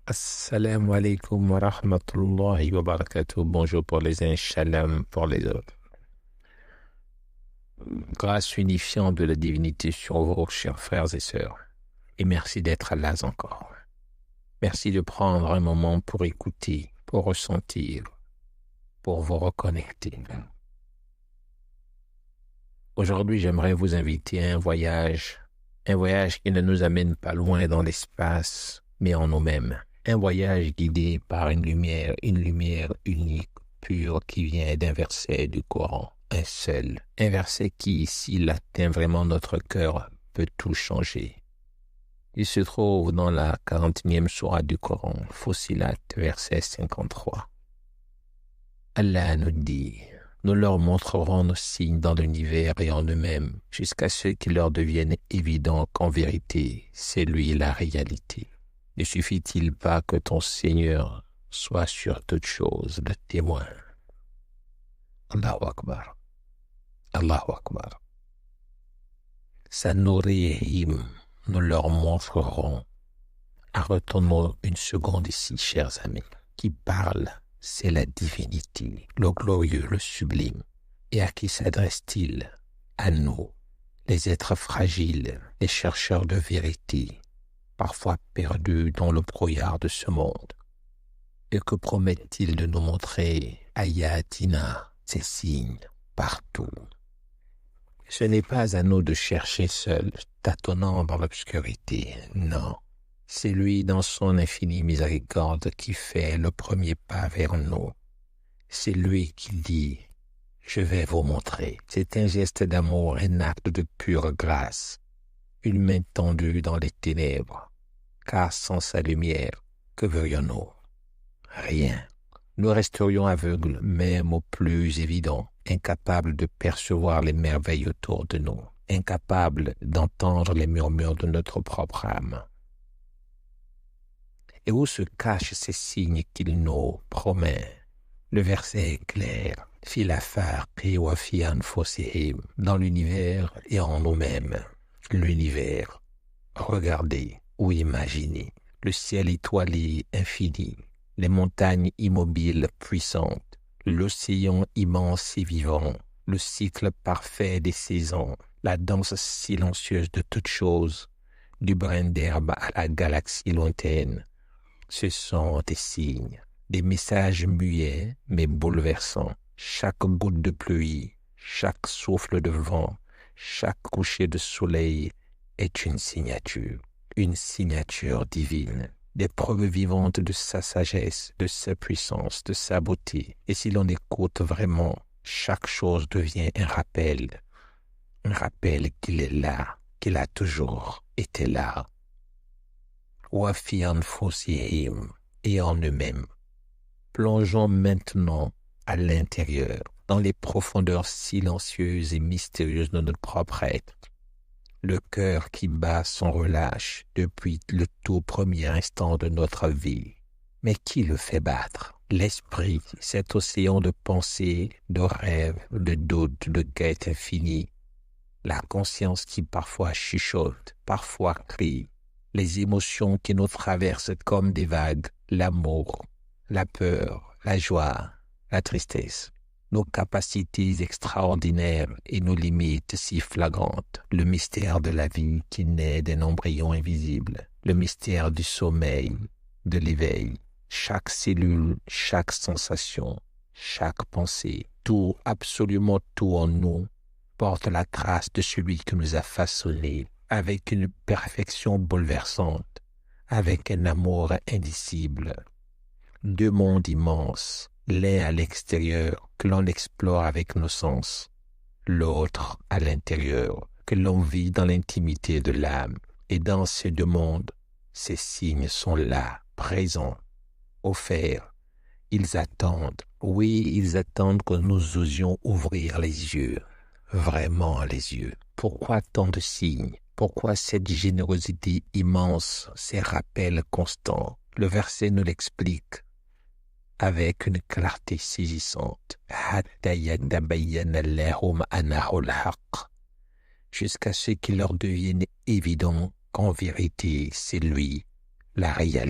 Assalamu alaikum wa rahmatullahi wa barakatuh. Bonjour pour les uns, shalom pour les autres. Grâce unifiante de la divinité sur vous, chers frères et sœurs. Et merci d'être là encore. Merci de prendre un moment pour écouter, pour ressentir, pour vous reconnecter. Aujourd'hui, j'aimerais vous inviter à un voyage qui ne nous amène pas loin dans l'espace, mais en nous-mêmes. Un voyage guidé par une lumière unique, pure, qui vient d'un verset du Coran, un seul. Un verset qui, s'il atteint vraiment notre cœur, peut tout changer. Il se trouve dans la 40e sourate du Coran, Fussilat, verset 53. Allah nous dit: nous leur montrerons nos signes dans l'univers et en eux-mêmes, jusqu'à ce qu'il leur devienne évident qu'en vérité, c'est lui la réalité. Ne suffit-il pas que ton Seigneur soit sur toute chose le témoin? Allahu Akbar. Allahu Akbar. Sanurihim, nous leur montrerons. Arrêtons-nous une seconde ici, chers amis. Qui parle, c'est la divinité, le glorieux, le sublime. Et à qui s'adresse-t-il? À nous, les êtres fragiles, les chercheurs de vérité, parfois perdus dans le brouillard de ce monde. Et que promet-il de nous montrer? Ayatina, ces signes, partout. Ce n'est pas à nous de chercher seuls, tâtonnant dans l'obscurité, non. C'est lui, dans son infinie miséricorde, qui fait le premier pas vers nous. C'est lui qui dit: je vais vous montrer. C'est un geste d'amour, un acte de pure grâce, une main tendue dans les ténèbres. Car sans sa lumière, que verrions-nous? Rien. Nous resterions aveugles, même au plus évident, incapables de percevoir les merveilles autour de nous, incapables d'entendre les murmures de notre propre âme. Et où se cachent ces signes qu'il nous promet? Le verset est clair. Filafaqi wa fi anfusihim, dans l'univers et en nous-mêmes. L'univers. Regardez ou imaginez le ciel étoilé infini, les montagnes immobiles puissantes, l'océan immense et vivant, le cycle parfait des saisons, la danse silencieuse de toutes choses, du brin d'herbe à la galaxie lointaine. Ce sont des signes, des messages muets mais bouleversants. Chaque goutte de pluie, chaque souffle de vent, chaque coucher de soleil est une signature divine, des preuves vivantes de sa sagesse, de sa puissance, de sa beauté. Et si l'on écoute vraiment, chaque chose devient un rappel qu'il est là, qu'il a toujours été là. Wa fi anfusihim, et en eux-mêmes. Plongeons maintenant à l'intérieur, dans les profondeurs silencieuses et mystérieuses de notre propre être. Le cœur qui bat sans relâche depuis le tout premier instant de notre vie. Mais qui le fait battre? L'esprit, cet océan de pensées, de rêves, de doutes, de quêtes infinies. La conscience qui parfois chuchote, parfois crie. Les émotions qui nous traversent comme des vagues. L'amour, la peur, la joie, la tristesse. Nos capacités extraordinaires et nos limites si flagrantes, le mystère de la vie qui naît d'un embryon invisible, le mystère du sommeil, de l'éveil, chaque cellule, chaque sensation, chaque pensée, tout, absolument tout en nous, porte la trace de celui qui nous a façonnés avec une perfection bouleversante, avec un amour indicible. Deux mondes immenses, l'un à l'extérieur que l'on explore avec nos sens, l'autre à l'intérieur que l'on vit dans l'intimité de l'âme. Et dans ces deux mondes, ces signes sont là, présents, offerts. Ils attendent, oui, ils attendent que nous osions ouvrir les yeux, vraiment les yeux. Pourquoi tant de signes? Pourquoi cette générosité immense, ces rappels constants? Le verset nous l'explique avec une clarté saisissante. Jusqu'à ce qu'il leur devienne évident qu'en vérité, c'est lui, la réalité.